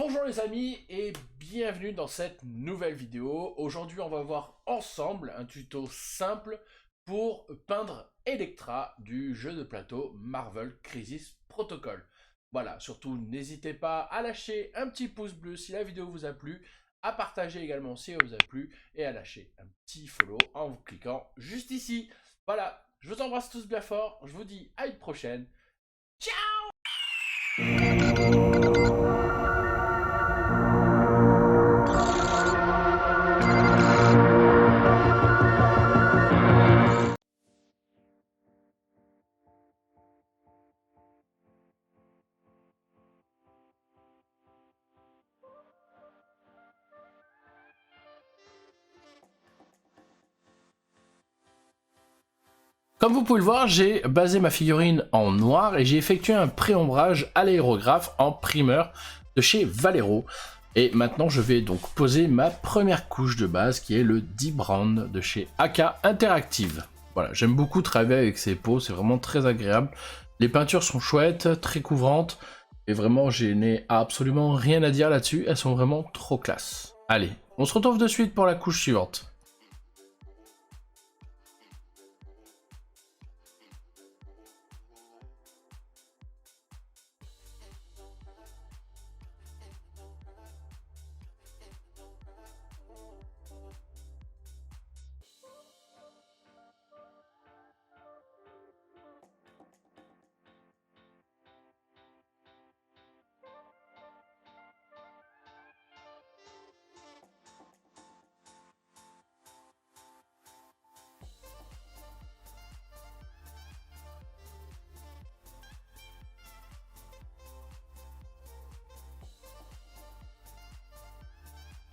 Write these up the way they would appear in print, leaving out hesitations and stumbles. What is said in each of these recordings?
Bonjour les amis et bienvenue dans cette nouvelle vidéo. Aujourd'hui on va voir ensemble un tuto simple pour peindre Electra du jeu de plateau Marvel Crisis Protocol. Voilà, surtout n'hésitez pas à lâcher un petit pouce bleu si la vidéo vous a plu, à partager également si elle vous a plu et à lâcher un petit follow en cliquant juste ici. Voilà, je vous embrasse tous bien fort, je vous dis à une prochaine. Ciao! Comme vous pouvez le voir, j'ai basé ma figurine en noir et j'ai effectué un pré-ombrage à l'aérographe en primeur de chez Valero. Et maintenant, je vais donc poser ma première couche de base qui est le Deep Brown de chez AK Interactive. Voilà, j'aime beaucoup travailler avec ces peaux, c'est vraiment très agréable. Les peintures sont chouettes, très couvrantes, et vraiment, je n'ai absolument rien à dire là-dessus, elles sont vraiment trop classe. Allez, on se retrouve de suite pour la couche suivante.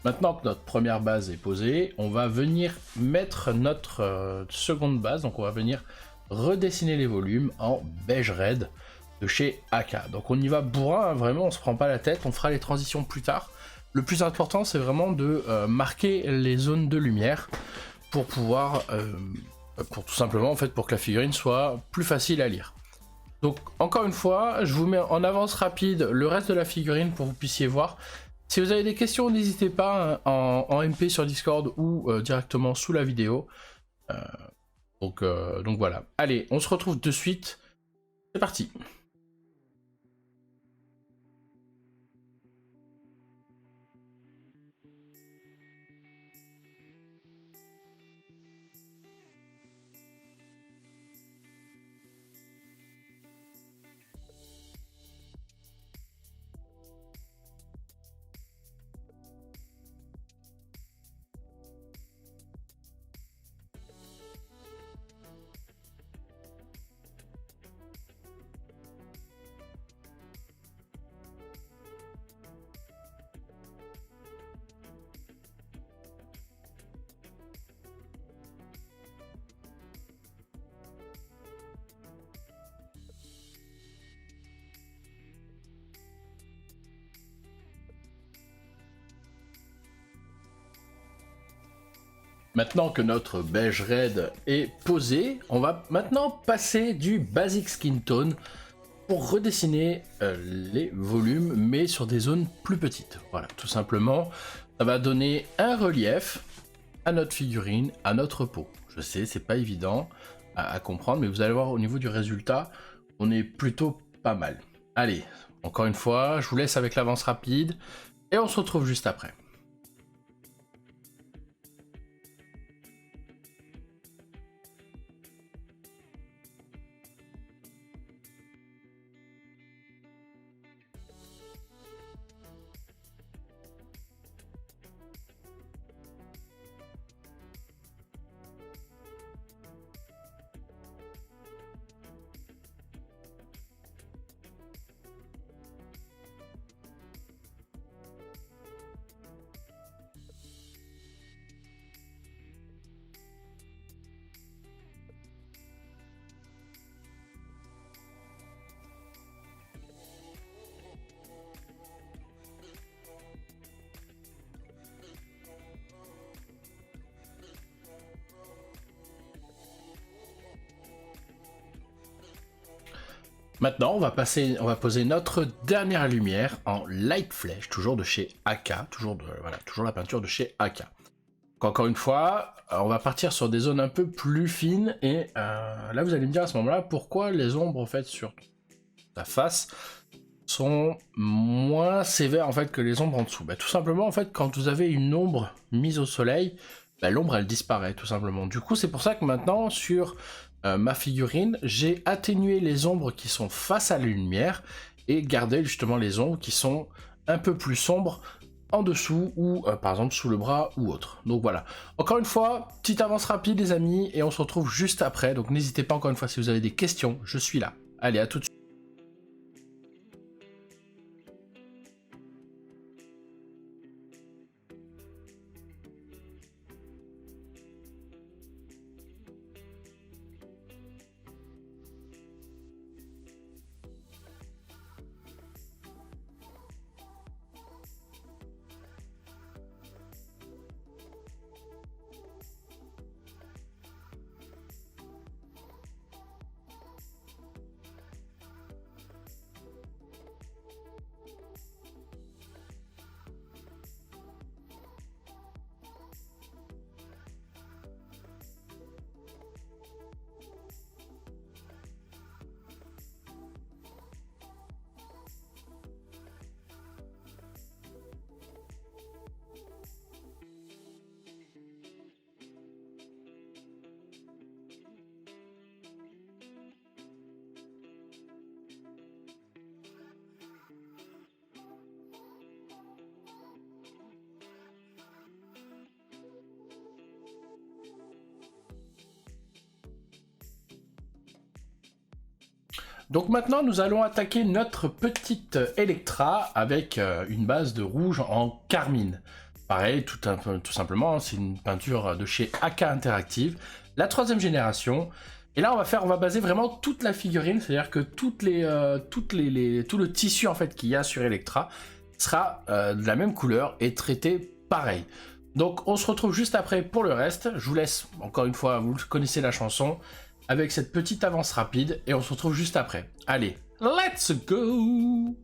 Maintenant que notre première base est posée, on va venir mettre notre seconde base, donc on va venir redessiner les volumes en beige red de chez AK. Donc on y va bourrin, hein, vraiment, on se prend pas la tête, on fera les transitions plus tard. Le plus important, c'est vraiment de marquer les zones de lumière pour pouvoir, pour tout simplement, en fait, pour que la figurine soit plus facile à lire. Donc encore une fois, je vous mets en avance rapide le reste de la figurine pour que vous puissiez voir. Si vous avez des questions, n'hésitez pas hein, en MP sur Discord ou directement sous la vidéo. Euh, donc voilà. Allez, on se retrouve de suite. C'est parti. Maintenant que notre beige red est posé, on va maintenant passer du basic skin tone pour redessiner les volumes, mais sur des zones plus petites. Voilà, tout simplement, ça va donner un relief à notre figurine, à notre peau. Je sais, c'est pas évident à comprendre, mais vous allez voir au niveau du résultat, on est plutôt pas mal. Allez, encore une fois, je vous laisse avec l'avance rapide, et on se retrouve juste après. Maintenant, on va poser notre dernière lumière en light flash, toujours de chez AK, toujours la peinture de chez AK. Donc, encore une fois, on va partir sur des zones un peu plus fines et là vous allez me dire à ce moment-là pourquoi les ombres en fait sur ta face sont moins sévères en fait que les ombres en dessous. Bah, tout simplement en fait quand vous avez une ombre mise au soleil, bah, l'ombre elle disparaît tout simplement. Du coup c'est pour ça que maintenant sur ma figurine, j'ai atténué les ombres qui sont face à la lumière et gardé justement les ombres qui sont un peu plus sombres en dessous ou par exemple sous le bras ou autre. Donc voilà. Encore une fois, petite avance rapide les amis et on se retrouve juste après. Donc n'hésitez pas encore une fois si vous avez des questions, je suis là. Allez, à tout de suite. Donc maintenant, nous allons attaquer notre petite Electra avec une base de rouge en carmine. Pareil, tout simplement, c'est une peinture de chez AK Interactive, la 3e génération. Et là, on va baser vraiment toute la figurine, c'est-à-dire que tout le tissu en fait qu'il y a sur Electra sera de la même couleur et traité pareil. Donc, on se retrouve juste après pour le reste. Je vous laisse, encore une fois, vous connaissez la chanson, avec cette petite avance rapide et on se retrouve juste après. Allez, let's go!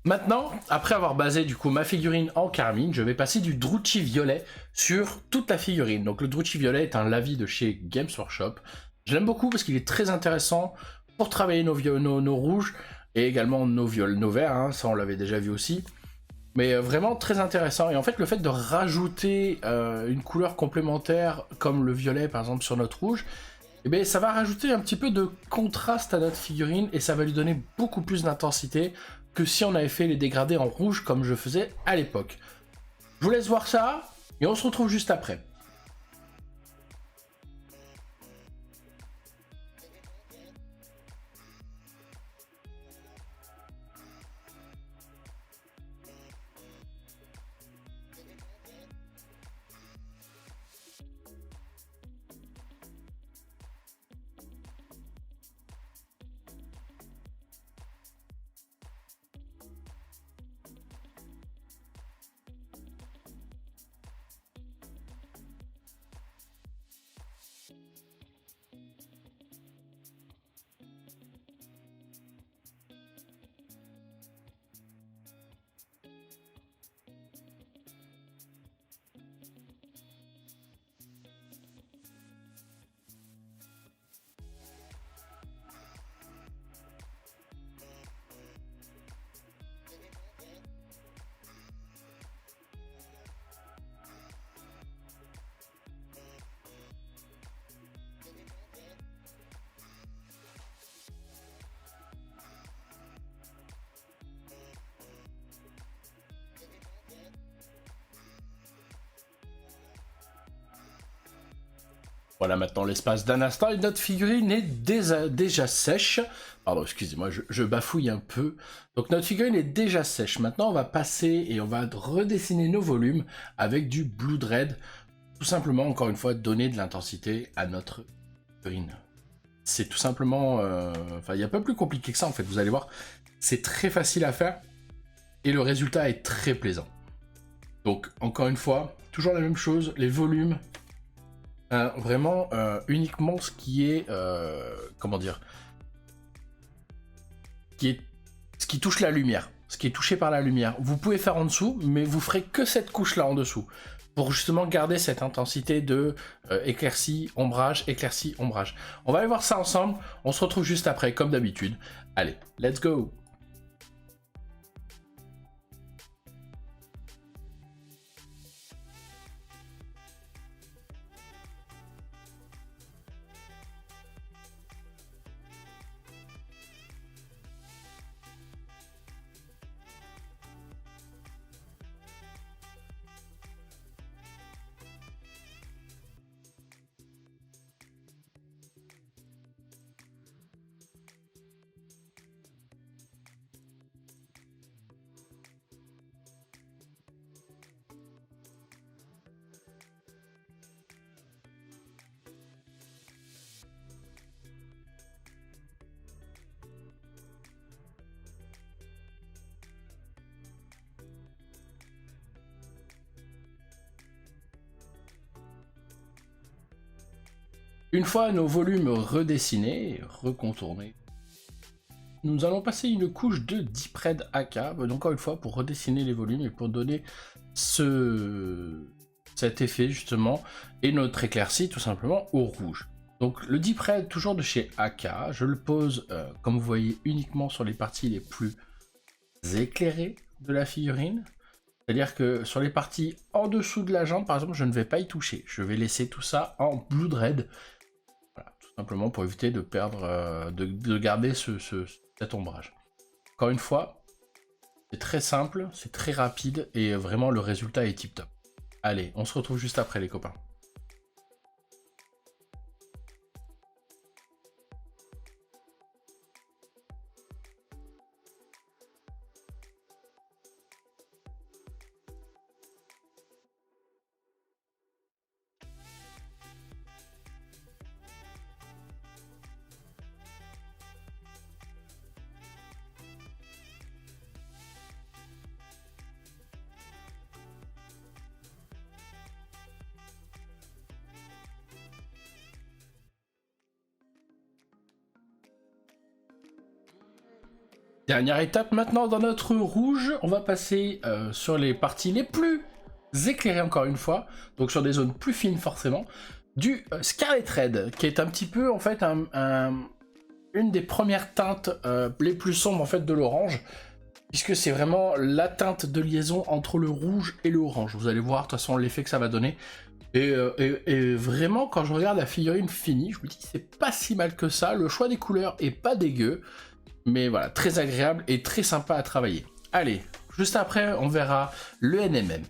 Maintenant, après avoir basé du coup ma figurine en carmine, je vais passer du Druchii violet sur toute la figurine. Donc le Druchii violet est un lavis de chez Games Workshop. Je l'aime beaucoup parce qu'il est très intéressant pour travailler nos rouges et également nos verts, hein, ça on l'avait déjà vu aussi. Mais vraiment très intéressant. Et en fait, le fait de rajouter une couleur complémentaire comme le violet par exemple sur notre rouge, eh bien, ça va rajouter un petit peu de contraste à notre figurine et ça va lui donner beaucoup plus d'intensité que si on avait fait les dégradés en rouge comme je faisais à l'époque. Je vous laisse voir ça et on se retrouve juste après. Voilà, maintenant l'espace d'un instant et notre figurine est déjà sèche. Pardon, excusez-moi, je bafouille un peu. Donc notre figurine est déjà sèche. Maintenant, on va passer et on va redessiner nos volumes avec du Blood Red. Tout simplement, encore une fois, donner de l'intensité à notre figurine. C'est tout simplement... Enfin, il n'y a pas plus compliqué que ça, en fait. Vous allez voir, c'est très facile à faire. Et le résultat est très plaisant. Donc, encore une fois, toujours la même chose, les volumes... vraiment uniquement ce qui est comment dire, ce qui touche la lumière, ce qui est touché par la lumière. Vous pouvez faire en dessous, mais vous ferez que cette couche là en dessous pour justement garder cette intensité de éclairci, ombrage, éclairci, ombrage. On va aller voir ça ensemble. On se retrouve juste après, comme d'habitude. Allez, let's go. Une fois nos volumes redessinés, recontournés, nous allons passer une couche de Deep Red AK, donc encore une fois pour redessiner les volumes et pour donner cet effet justement, et notre éclaircie tout simplement au rouge. Donc le Deep Red toujours de chez AK, je le pose comme vous voyez uniquement sur les parties les plus éclairées de la figurine. C'est-à-dire que sur les parties en dessous de la jambe par exemple je ne vais pas y toucher, je vais laisser tout ça en Blood Red. Voilà, tout simplement pour éviter de perdre, de garder cet ombrage. Encore une fois, c'est très simple, c'est très rapide et vraiment le résultat est tip top. Allez, on se retrouve juste après les copains. Dernière étape maintenant dans notre rouge, on va passer sur les parties les plus éclairées encore une fois, donc sur des zones plus fines forcément, du Scarlet Red, qui est un petit peu en fait une des premières teintes les plus sombres en fait de l'orange, puisque c'est vraiment la teinte de liaison entre le rouge et le orange. Vous allez voir de toute façon l'effet que ça va donner. Et vraiment quand je regarde la figurine finie, je me dis c'est pas si mal que ça, le choix des couleurs est pas dégueu. Mais voilà, très agréable et très sympa à travailler. Allez, juste après, on verra le NMM.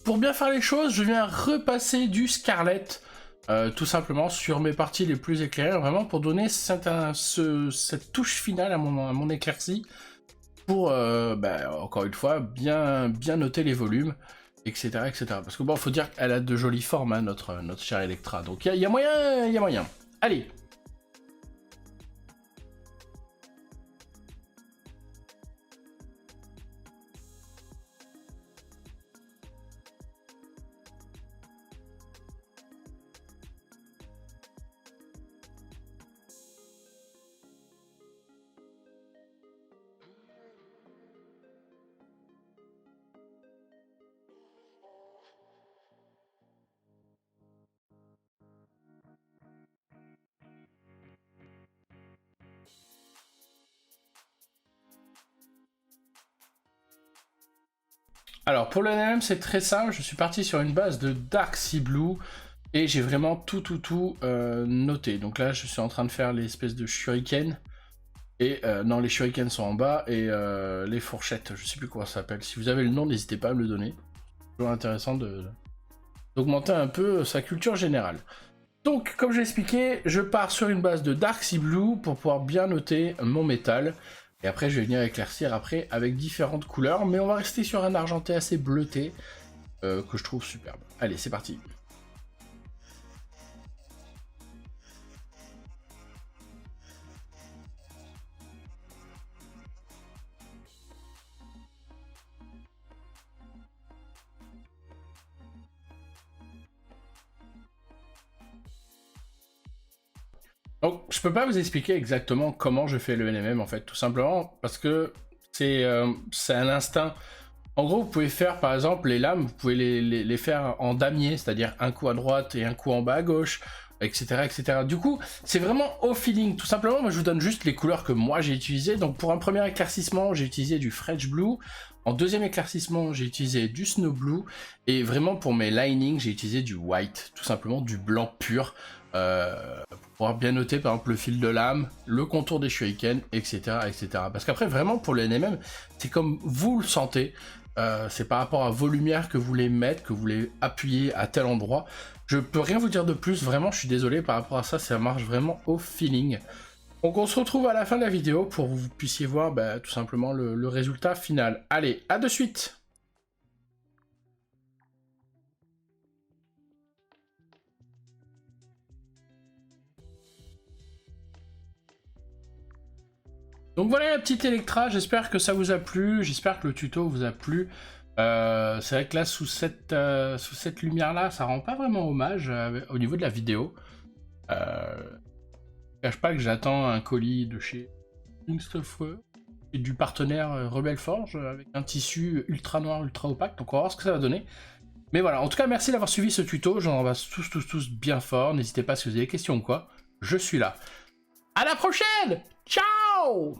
Pour bien faire les choses, je viens repasser du Scarlet, tout simplement, sur mes parties les plus éclairées, vraiment pour donner cette touche finale à mon éclaircie, pour, encore une fois, bien noter les volumes, etc., etc. Parce que bon, faut dire qu'elle a de jolies formes, hein, notre chère Electra. Donc il y a moyen, il y a moyen. Allez. Alors pour le NMM c'est très simple, je suis parti sur une base de Dark Sea Blue et j'ai vraiment tout noté. Donc là je suis en train de faire les espèces de shuriken et non, les shurikens sont en bas et les fourchettes, je sais plus comment ça s'appelle. Si vous avez le nom, n'hésitez pas à me le donner. C'est toujours intéressant d'augmenter un peu sa culture générale. Donc, comme j'ai expliqué, je pars sur une base de Dark Sea Blue pour pouvoir bien noter mon métal. Et après, je vais venir éclaircir après avec différentes couleurs. Mais on va rester sur un argenté assez bleuté que je trouve superbe. Allez, c'est parti. Donc, je peux pas vous expliquer exactement comment je fais le NMM en fait, tout simplement parce que c'est un instinct. En gros, vous pouvez faire par exemple les lames, vous pouvez les faire en damier, c'est-à-dire un coup à droite et un coup en bas à gauche, etc. etc. Du coup, c'est vraiment au feeling, tout simplement. Moi, je vous donne juste les couleurs que moi j'ai utilisées. Donc, pour un premier éclaircissement, j'ai utilisé du French Blue. En deuxième éclaircissement, j'ai utilisé du Snow Blue. Et vraiment, pour mes linings, j'ai utilisé du white, tout simplement du blanc pur. Pour pouvoir bien noter par exemple le fil de lame, le contour des shurikens, etc. etc. Parce qu'après vraiment pour le NMM, c'est comme vous le sentez, c'est par rapport à vos lumières que vous voulez mettre, que vous voulez appuyer à tel endroit. Je peux rien vous dire de plus, vraiment je suis désolé par rapport à ça, ça marche vraiment au feeling. Donc on se retrouve à la fin de la vidéo pour que vous puissiez voir tout simplement le résultat final. Allez, à de suite. Donc voilà la petite Electra, j'espère que ça vous a plu, j'espère que le tuto vous a plu. C'est vrai que là, sous cette lumière-là, ça rend pas vraiment hommage au niveau de la vidéo. Je cache pas que j'attends un colis de chez Inkstuffware et du partenaire Rebelle Forge avec un tissu ultra noir, ultra opaque, donc on va voir ce que ça va donner. Mais voilà, en tout cas, merci d'avoir suivi ce tuto, j'en embrasse tous bien fort, n'hésitez pas si vous avez des questions ou quoi, je suis là. À la prochaine. Ciao.